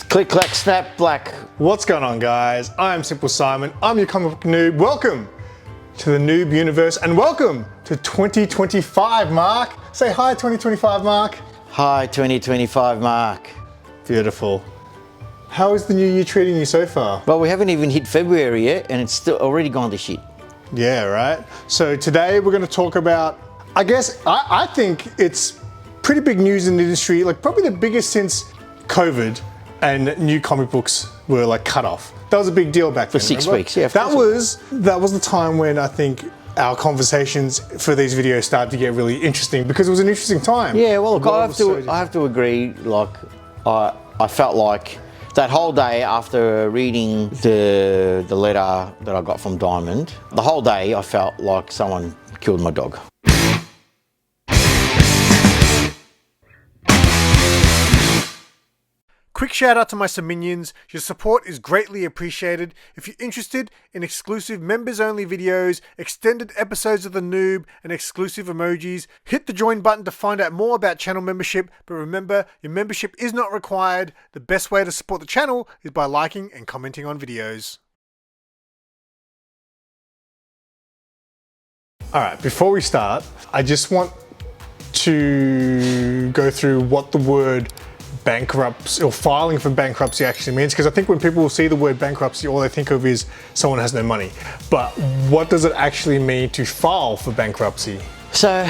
Click, clack, snap, black. What's going on, guys? I'm SimpleSimon. I'm your comic book noob. Welcome to the NOOB universe and welcome to 2025, Mark. Say hi, 2025, Mark. Hi, 2025, Mark. Beautiful. How is the new year treating you so far? Well, we haven't even hit February yet and it's still already gone to shit. Yeah, right? So today we're going to talk about, I guess, I think it's pretty big news in the industry, like probably the biggest since COVID and new comic books were like cut off. That was a big deal back then. For 6 remember? weeks, yeah. That was the time when I think our conversations for these videos started to get really interesting because it was an interesting time. Yeah, well, look, I have to agree, like, I felt like that whole day after reading the letter that I got from Diamond, the whole day I felt like someone killed my dog. Quick shout out to my Minions. Your support is greatly appreciated. If you're interested in exclusive members only videos, extended episodes of the Noob, and exclusive emojis, hit the join button to find out more about channel membership. But remember, your membership is not required. The best way to support the channel is by liking and commenting on videos. Alright, before we start, I just want to go through what the word bankruptcy or filing for bankruptcy actually means, because I think when people see the word bankruptcy, all they think of is someone has no money. But what does it actually mean to file for bankruptcy? So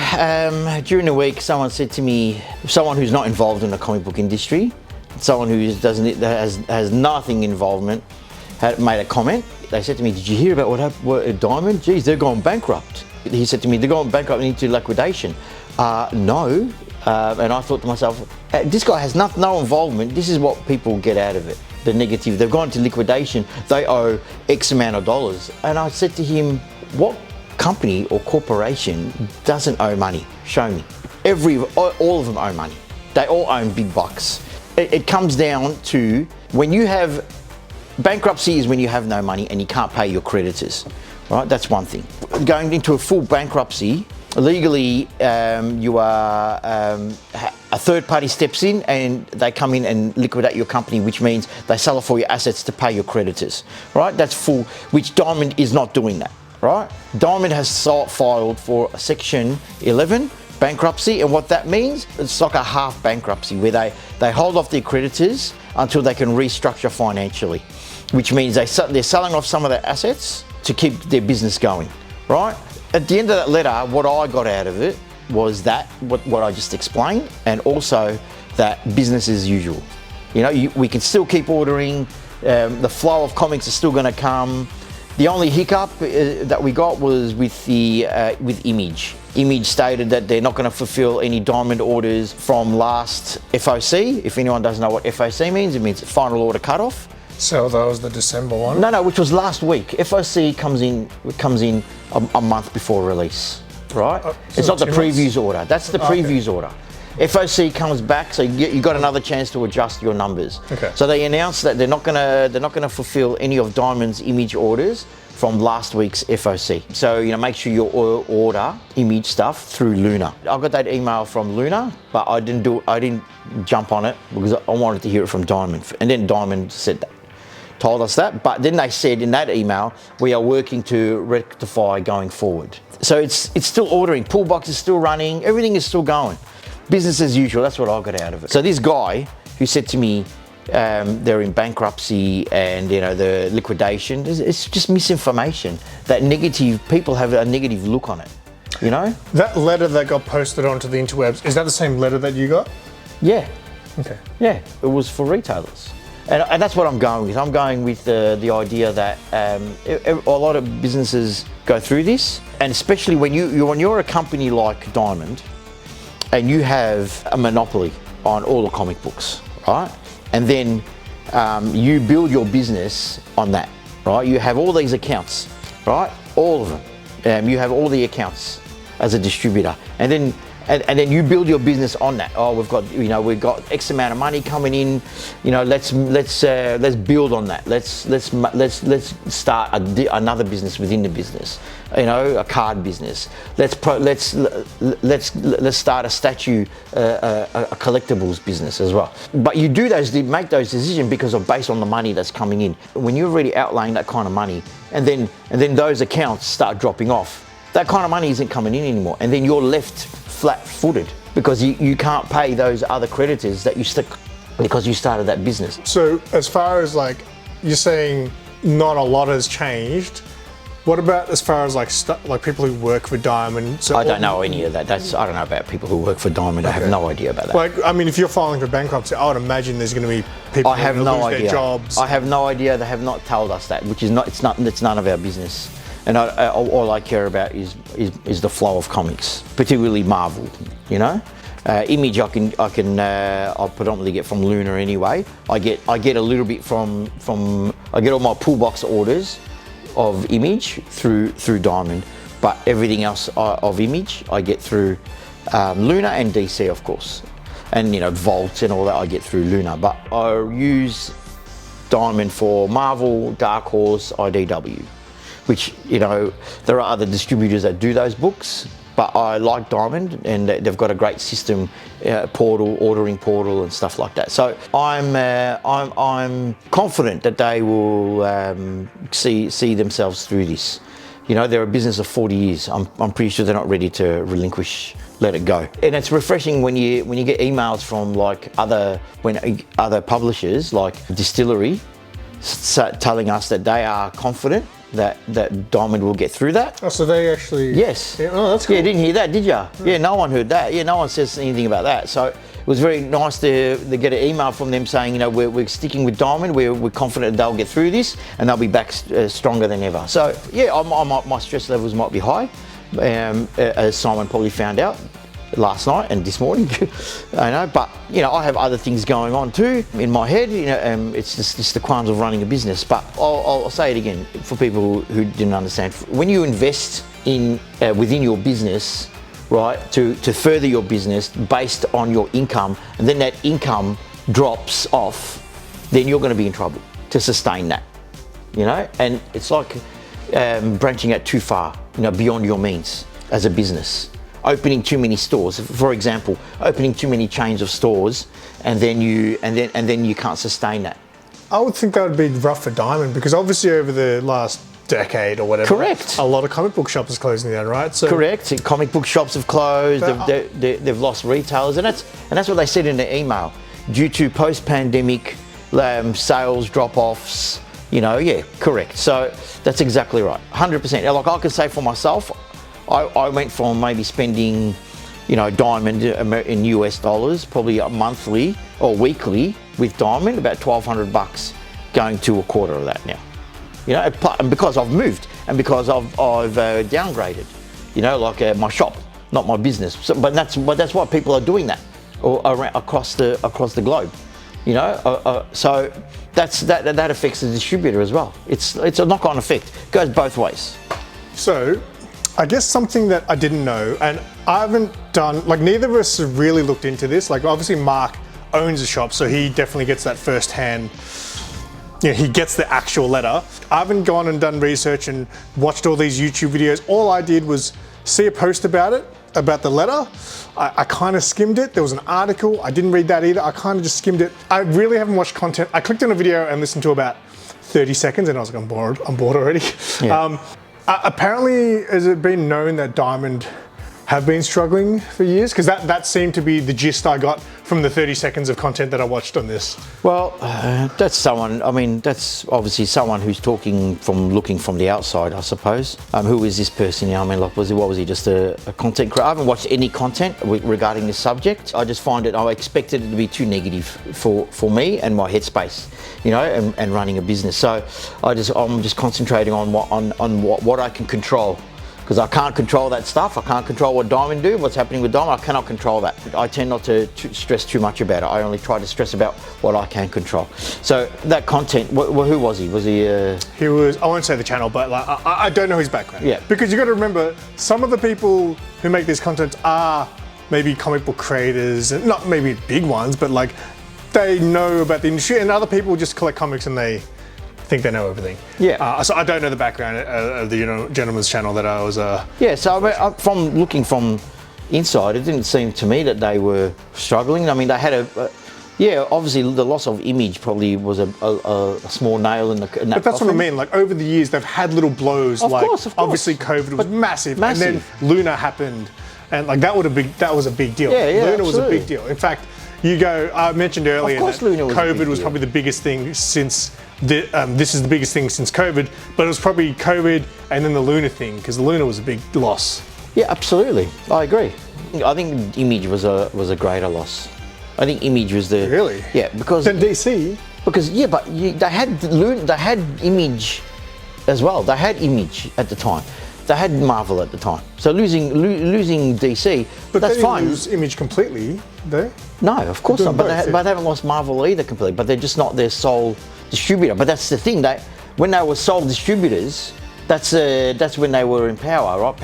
during the week, someone said to me, someone who's not involved in the comic book industry, someone who has nothing involvement, had made a comment. They said to me, "Did you hear about what happened with Diamond? Geez, they're going bankrupt." He said to me, "They're going bankrupt into liquidation." No. And I thought to myself, this guy has no involvement. This is what people get out of it, the negative. They've gone to liquidation. They owe X amount of dollars. And I said to him, what company or corporation doesn't owe money? Show me. All of them owe money. They all own big bucks. It comes down to when you have, bankruptcy is when you have no money and you can't pay your creditors, right? That's one thing. Going into a full bankruptcy, legally, you are a third party steps in and they come in and liquidate your company, which means they sell off all your assets to pay your creditors, right? That's full, which Diamond is not doing that, right? Diamond has filed for a Section 11 bankruptcy, and what that means, it's like a half bankruptcy where they hold off their creditors until they can restructure financially, which means they're selling off some of their assets to keep their business going, right? At the end of that letter, what I got out of it was that, what I just explained, and also that business as usual. You know, we can still keep ordering, the flow of comics is still gonna come. The only hiccup that we got was with Image. Image stated that they're not gonna fulfill any Diamond orders from last FOC. If anyone doesn't know what FOC means, it means final order cutoff. So that was the December one? No, which was last week. FOC comes in a month before release, right? So it's not the previews order. That's the previews order. FOC comes back, so you got another chance to adjust your numbers. Okay. So they announced that they're not gonna fulfill any of Diamond's Image orders from last week's FOC. So make sure you order Image stuff through Luna. I got that email from Luna, but I didn't jump on it because I wanted to hear it from Diamond, and then Diamond told us that, but then they said in that email, we are working to rectify going forward. So it's still ordering, pool box is still running, everything is still going. Business as usual, that's what I got out of it. So this guy who said to me, they're in bankruptcy and the liquidation, it's just misinformation. That negative, people have a negative look on it, That letter that got posted onto the interwebs, is that the same letter that you got? Yeah. Okay. Yeah, it was for retailers. And that's what I'm going with. I'm going with the idea that a lot of businesses go through this, and especially when you're a company like Diamond, and you have a monopoly on all the comic books, right? And then you build your business on that, right? You have all these accounts, right? All of them. You have all the accounts as a distributor, and then and then you build your business on that. Oh, we've got X amount of money coming in. Let's build on that. Let's start another business within the business. A card business. Let's start a statue, a collectibles business as well. But you make those decisions based on the money that's coming in. When you're already outlaying that kind of money, and then those accounts start dropping off, that kind of money isn't coming in anymore, and then you're left flat-footed because you can't pay those other creditors that because you started that business. So as far as like you're saying, not a lot has changed. What about as far as like people who work for Diamond? So I don't know any of that. I don't know about people who work for Diamond. Okay. I have no idea about that. Like, I mean, if you're filing for bankruptcy, I would imagine there's going to be people who lose their jobs. I have no idea. They have not told us that, which is it's none of our business. And all I care about is the flow of comics, particularly Marvel. Image I predominantly get from Luna anyway. I get a little bit from I get all my pull box orders of Image through Diamond, but everything else of Image I get through Luna and DC, of course, and Vault and all that I get through Luna. But I use Diamond for Marvel, Dark Horse, IDW, which there are other distributors that do those books, but I like Diamond, and they've got a great system, ordering portal and stuff like that. So I'm confident that they will see themselves through this. They're a business of 40 years. I'm pretty sure they're not ready to let it go. And it's refreshing when you get emails from other publishers like Distillery telling us that they are confident that Diamond will get through that. Oh, so they actually... Yes. Yeah, oh, that's cool. Yeah, didn't hear that, did you? Yeah, no one heard that. Yeah, no one says anything about that. So it was very nice to get an email from them saying, we're sticking with Diamond. We're confident they'll get through this and they'll be back stronger than ever. So yeah, my stress levels might be high, as Simon probably found out last night and this morning. I know, but I have other things going on too in my head. It's just the qualms of running a business. But I'll say it again for people who didn't understand. When you invest in within your business, right, to further your business based on your income, and then that income drops off, then you're going to be in trouble to sustain that. And it's like branching out too far, beyond your means as a business. Opening too many stores, for example, opening too many chains of stores, and then you can't sustain that. I would think that would be rough for Diamond, because obviously over the last decade or whatever, correct, a lot of comic book shops are closing down, right? So correct, comic book shops have closed. They've lost retailers, and that's what they said in the email. Due to post-pandemic sales drop-offs, yeah, correct. So that's exactly right, 100%. Like I can say for myself, I went from maybe spending, Diamond in US dollars, probably monthly or weekly with Diamond, about $1,200, going to a quarter of that now. And because I've moved and because I've downgraded, like my shop, not my business. So, but that's why people are doing that, or around, across the globe. So that affects the distributor as well. It's a knock-on effect. It goes both ways. So I guess something that I didn't know, and I haven't done, neither of us have really looked into this. Obviously Mark owns a shop, so he definitely gets that firsthand, he gets the actual letter. I haven't gone and done research and watched all these YouTube videos. All I did was see a post about the letter. I kind of skimmed it. There was an article. I didn't read that either. I kind of just skimmed it. I really haven't watched content. I clicked on a video and listened to about 30 seconds and I was like, I'm bored already. Yeah. Apparently, has it been known that Diamond have been struggling for years? Because that seemed to be the gist I got from the 30 seconds of content that I watched on this. Well, that's obviously someone who's looking from the outside, I suppose. Who is this person? Was he just a content creator? I haven't watched any content regarding this subject. I just find I expected it to be too negative for me and my headspace, and running a business. So I'm just concentrating on what I can control. Because I can't control that stuff. I can't control what Diamond do, what's happening with Diamond. I cannot control that. I tend not to stress too much about it. I only try to stress about what I can control. So that content, who was he? Was he? He was, I won't say the channel, but I don't know his background. Yeah. Because you got to remember, some of the people who make this content are maybe comic book creators, and not maybe big ones, but like they know about the industry, and other people just collect comics and they think they know everything. Yeah. So I don't know the background of the gentleman's channel that I was. Yeah. So from looking from inside, it didn't seem to me that they were struggling. I mean, they had obviously the loss of image probably was a small nail in that But that's coffin. what I mean. Like over the years, they've had little blows. Of like course. obviously COVID was massive, and then Luna happened, and like that was a big deal. Yeah, Luna absolutely. was a big deal. In fact, I mentioned earlier that COVID was probably the biggest thing since. This is the biggest thing since COVID, but it was probably COVID and then the Luna thing, because the Luna was a big loss. Yeah, absolutely. I agree. I think Image was a greater loss. I think Image was the really because then DC but they had Image as well. They had Image at the time. They had Marvel at the time. So losing DC, but that's they didn't fine. lose Image completely, though. No, of course not. But they haven't lost Marvel either completely. But they're just not their sole distributor. But that's the thing. When they were sole distributors, that's when they were in power, right?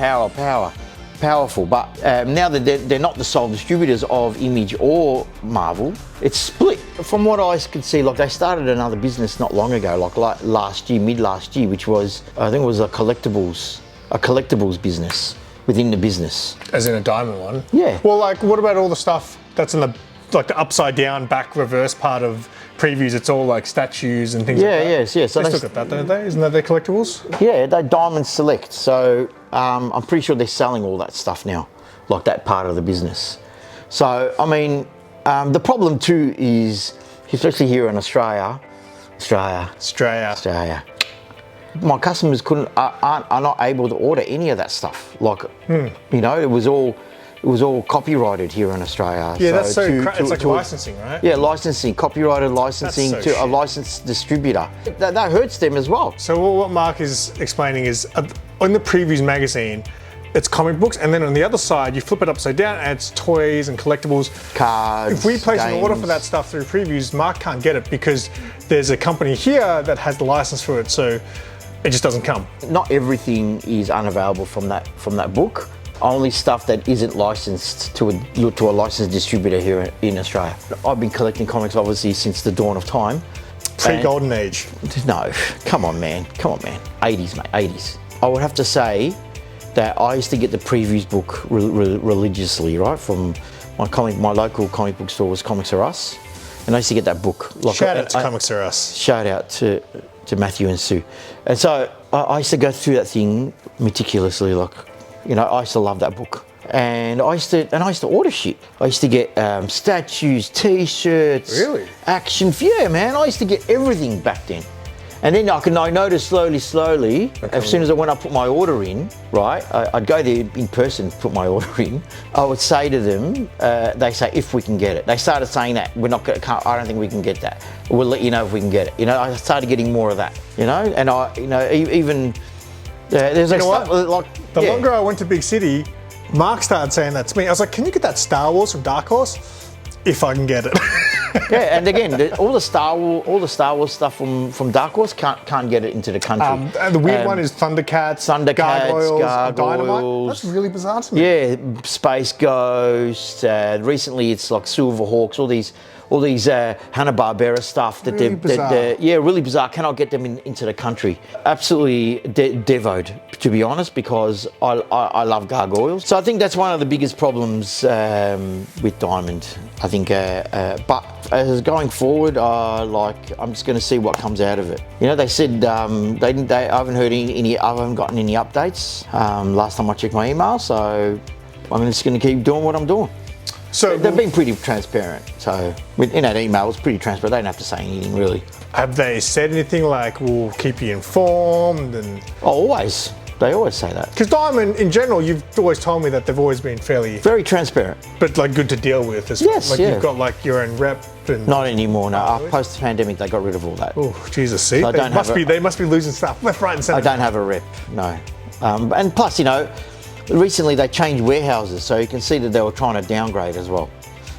Powerful. But now that they're not the sole distributors of Image or Marvel, it's split. From what I could see, like they started another business not long ago, like mid last year, which was I think it was a collectibles business within the business. As in a diamond one. Yeah. Well, like what about all the stuff that's in the upside down, back, reverse part of previews? It's all like statues and things like that. Yeah. So they still got that, don't they? Isn't that their collectibles? Yeah, they Diamond Select. So I'm pretty sure they're selling all that stuff now, like that part of the business. So I mean, the problem too is, especially here in Australia. My customers are not able to order any of that stuff. Like, it was all copyrighted here in Australia. Yeah, that's it's like licensing, right? Yeah, copyrighted licensing to a licensed distributor. That hurts them as well. So what Mark is explaining is, on the previews magazine, it's comic books, and then on the other side, you flip it upside down, and it's toys and collectibles. Cards, if we place games. an order for that stuff through previews, Mark can't get it because there's a company here that has the license for it, so it just doesn't come. Not everything is unavailable from that book. Only stuff that isn't licensed to a licensed distributor here in Australia. I've been collecting comics obviously since the dawn of time. Pre-golden age. No, come on man. 80s, mate, 80s. I would have to say that I used to get the previews book religiously, right? From my local comic book store was Comics R Us. And I used to get that book. Shout out to Comics R Us. Shout out to Matthew and Sue. And so I used to go through that thing meticulously, I used to love that book. And I used to order shit. I used to get statues, t-shirts, really? Action. Yeah, man, I used to get everything back then. And then I noticed slowly, as soon as I went up, put my order in, right? I'd go there in person, put my order in. I would say to them, they say, if we can get it. They started saying that, I don't think we can get that. We'll let you know if we can get it. I started getting more of that, and even, there's like stuff like... The longer I went to big city, Mark started saying that to me. I was like, can you get that Star Wars from Dark Horse? If I can get it. Yeah, and again, all the Star Wars stuff from Dark Horse can't get it into the country. And the weird one is Thundercats, Gargoyles, Dynamite. That's really bizarre to me. Yeah, Space Ghost. Recently, it's like Silverhawks. All these Hanna-Barbera stuff that really bizarre. They're really bizarre. Cannot get them into the country. Absolutely devoed, to be honest, because I love gargoyles. So I think that's one of the biggest problems with Diamond. I think, but as going forward, I'm just going to see what comes out of it. They said I haven't heard I haven't gotten any updates. Last time I checked my email, so I'm just going to keep doing what I'm doing. So they've been pretty transparent. So in that email, it was pretty transparent. They didn't have to say anything really. Have they said anything like, we'll keep you informed? And always. They always say that. Because Diamond, in general, you've always told me that they've always been very transparent. But good to deal with as yes, well. You've got your own rep. And not anymore, no. Post pandemic, they got rid of all that. Oh, Jesus, see? So they must be losing stuff left, right and centre. I don't have a rep, no. And plus, recently they changed warehouses, so you can see that they were trying to downgrade as well.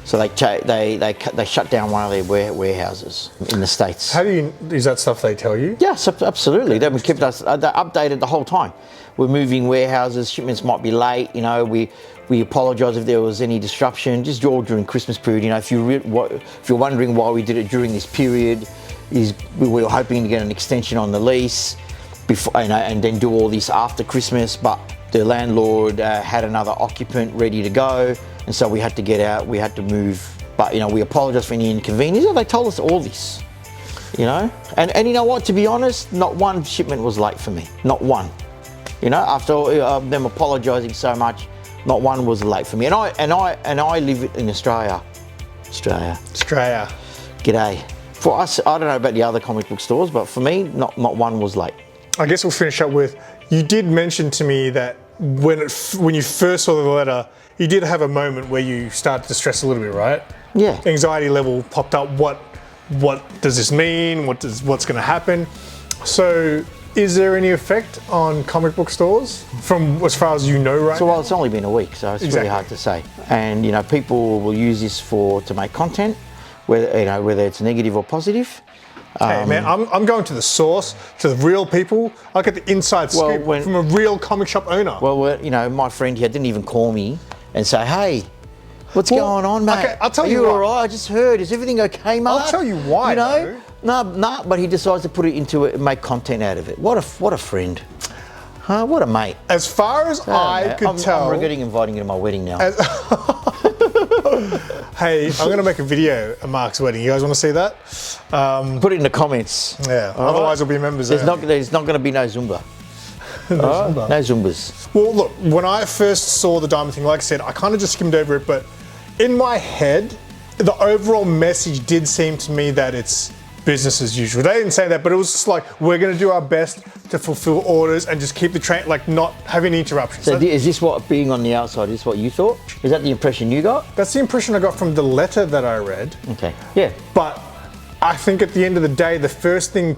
So they shut down one of their warehouses in the States. How do you, is that stuff they tell you? Yes, absolutely. They kept us updated the whole time. We're moving warehouses, shipments might be late, you know, we apologise if there was any disruption, just all during Christmas period. You know, if you're wondering why we did it during this period, is we were hoping to get an extension on the lease before, you know, and then do all this after Christmas, but the landlord had another occupant ready to go, and so we had to get out, we had to move. But, you know, we apologise for any inconvenience. They told us all this, you know. And you know what, to be honest, not one shipment was late for me, not one. You know, after them apologising so much, not one was late for me. And I live in Australia. Australia. G'day. For us, I don't know about the other comic book stores, but for me, not one was late. I guess we'll finish up with, you did mention to me that when you first saw the letter, you did have a moment where you started to stress a little bit, right? Yeah. Anxiety level popped up. What does this mean? What's going to happen? So, is there any effect on comic book stores from as far as you know right now? Well, it's only been a week, so it's really hard to say. And, you know, people will use this to make content, whether it's negative or positive. Hey man, I'm going to the source, to the real people. I get the inside scoop from a real comic shop owner. Well, you know, my friend here didn't even call me and say, hey, what's going on, mate? Okay, I'll tell Are you all right? I just heard. Is everything okay, mate? I'll tell you why, you know? No, but he decides to put it into it and make content out of it. What a friend. Huh? What a mate. As far as I could tell... I'm regretting inviting you to my wedding now. Hey, I'm going to make a video of Mark's wedding. You guys want to see that? Put it in the comments. Yeah, otherwise we'll be members. There's not going to be no Zumba. No Zumbas. Well, look, when I first saw the diamond thing, like I said, I kind of just skimmed over it, but in my head, the overall message did seem to me that it's business as usual. They didn't say that, but it was just like, we're going to do our best to fulfill orders and just keep the train, like not have any interruptions. So is this what, being on the outside, is what you thought? Is that the impression you got? That's the impression I got from the letter that I read. Okay, yeah. But I think at the end of the day, the first thing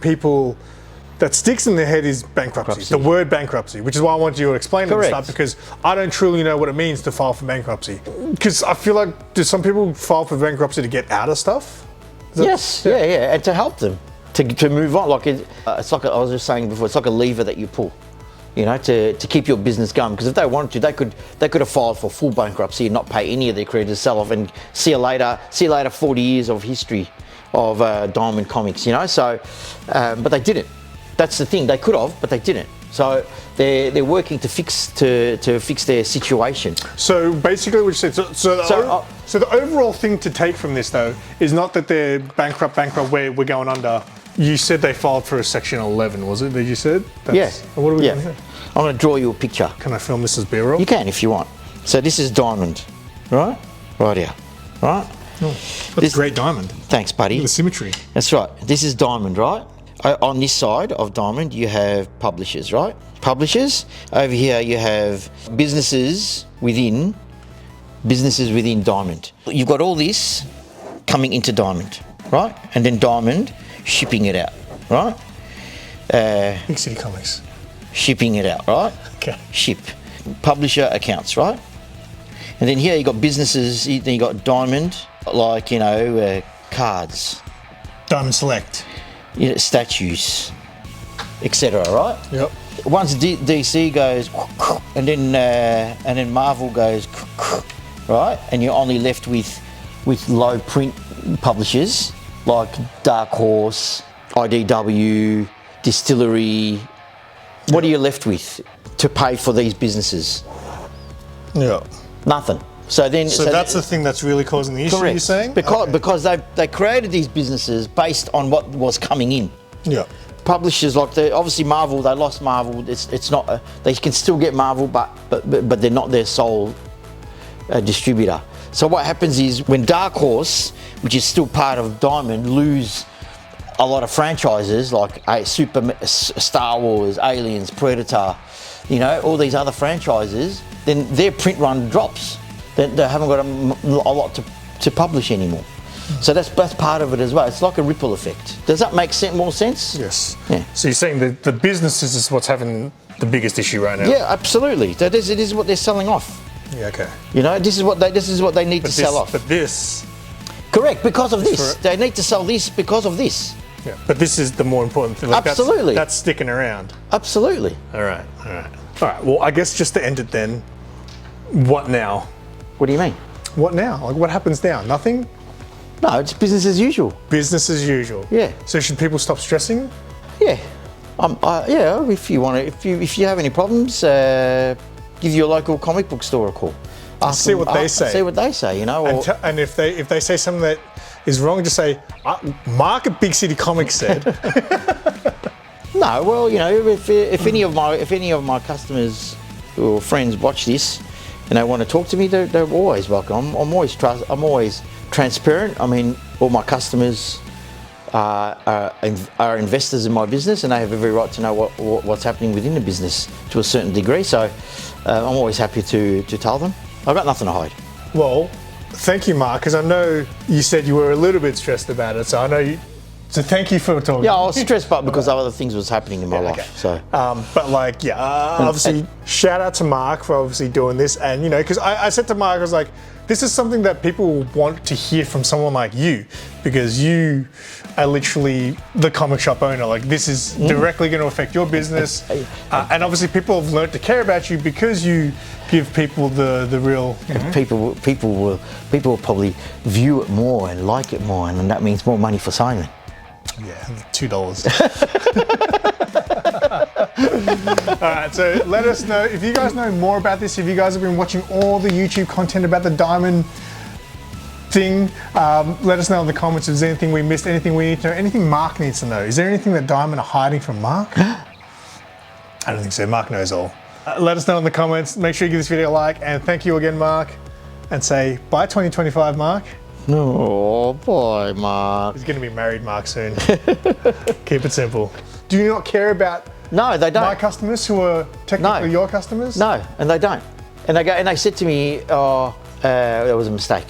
that sticks in their head is bankruptcy. The word bankruptcy, which is why I wanted you to explain it at the start, because I don't truly know what it means to file for bankruptcy. Because I feel like, do some people file for bankruptcy to get out of stuff? Yes, yeah, and to help them to move on. Like it's like I was just saying before, it's like a lever that you pull, you know, to keep your business going. Because if they wanted to, they could have filed for full bankruptcy and not pay any of their creditors, sell off, and see you later. 40 years of history of Diamond Comics, you know. So, but they didn't. That's the thing. They could have, but they didn't. So they're working to fix their situation. So basically, what you said. So the overall thing to take from this, though, is not that they're bankrupt. We're going under. You said they filed for a Section 11, was it? That you said? Yeah. What are we doing here? I'm going to draw you a picture. Can I film this as B-roll? You can if you want. So this is Diamond, right? Right here, right? Oh, that's a great diamond. Thanks, buddy. Look at the symmetry. That's right. This is Diamond, right? On this side of Diamond, you have publishers, right? Publishers. Over here, you have businesses within Diamond. You've got all this coming into Diamond, right? And then Diamond shipping it out, right? Big City Comics. Shipping it out, right? Okay. Ship. Publisher accounts, right? And then here you got businesses, then you got Diamond, like, you know, cards. Diamond Select. You know, statues, etc. Right? Yep. Once DC goes, and then Marvel goes, right, and you're only left with low print publishers like Dark Horse, IDW, Distillery. What are you left with to pay for these businesses? Yeah. Nothing. So that's the thing that's really causing the issue, correct. you're saying? Because they created these businesses based on what was coming in. Yeah. Publishers like obviously Marvel, they lost Marvel. It's not they can still get Marvel, but they're not their sole distributor. So what happens is when Dark Horse, which is still part of Diamond, lose a lot of franchises like Star Wars, Aliens, Predator, you know, all these other franchises, then their print run drops. They haven't got a lot to publish anymore. So that's part of it as well. It's like a ripple effect. Does that make more sense? Yes. Yeah. So you're saying that the businesses is what's having the biggest issue right now? Yeah, absolutely. It is what they're selling off. Yeah, okay. You know, this is what they need to sell off. But this Correct, because of this. They need to sell this because of this. Yeah, but this is the more important thing. Like Absolutely. That's sticking around. Absolutely. All right. Well, I guess just to end it then, what now? What do you mean? What now? Like, what happens now? Nothing? No, it's business as usual. Business as usual. Yeah. So should people stop stressing? Yeah. Yeah, if you want to, if you have any problems, give your local comic book store a call. See what they say. See what they say, you know. Or, and if they say something that is wrong, just say, Mark at Big City Comics said. No, well, you know, if any of my customers or friends watch this and they want to talk to me, they're always welcome. I'm always transparent. I mean, all my customers are investors in my business, and they have every right to know what's happening within the business to a certain degree. So I'm always happy to tell them. I've got nothing to hide. Well, thank you, Mark, because I know you said you were a little bit stressed about it. So I know you. So thank you for talking. Yeah, I was stressed, but because other things was happening in my life. Okay. So, but like, yeah, obviously, shout out to Mark for obviously doing this, and you know, because I said to Mark, I was like, this is something that people want to hear from someone like you, because you are literally the comic shop owner. Like, this is directly going to affect your business, and obviously, people have learned to care about you because you give people the real. People will probably view it more and like it more, and that means more money for Simon. Yeah, $2. All right, so let us know if you guys know more about this. If you guys have been watching all the YouTube content about the diamond thing, let us know in the comments if there's anything we missed, anything we need to know, anything Mark needs to know. Is there anything that Diamond are hiding from Mark? I don't think so. Mark knows all. Let us know in the comments. Make sure you give this video a like, and thank you again, Mark. And say bye 2025, Mark. Oh boy, Mark. He's going to be married, Mark, soon. Keep it simple. Do you not care about No, they don't. my customers who are technically your customers? No, and they don't. And they said to me, oh, there was a mistake.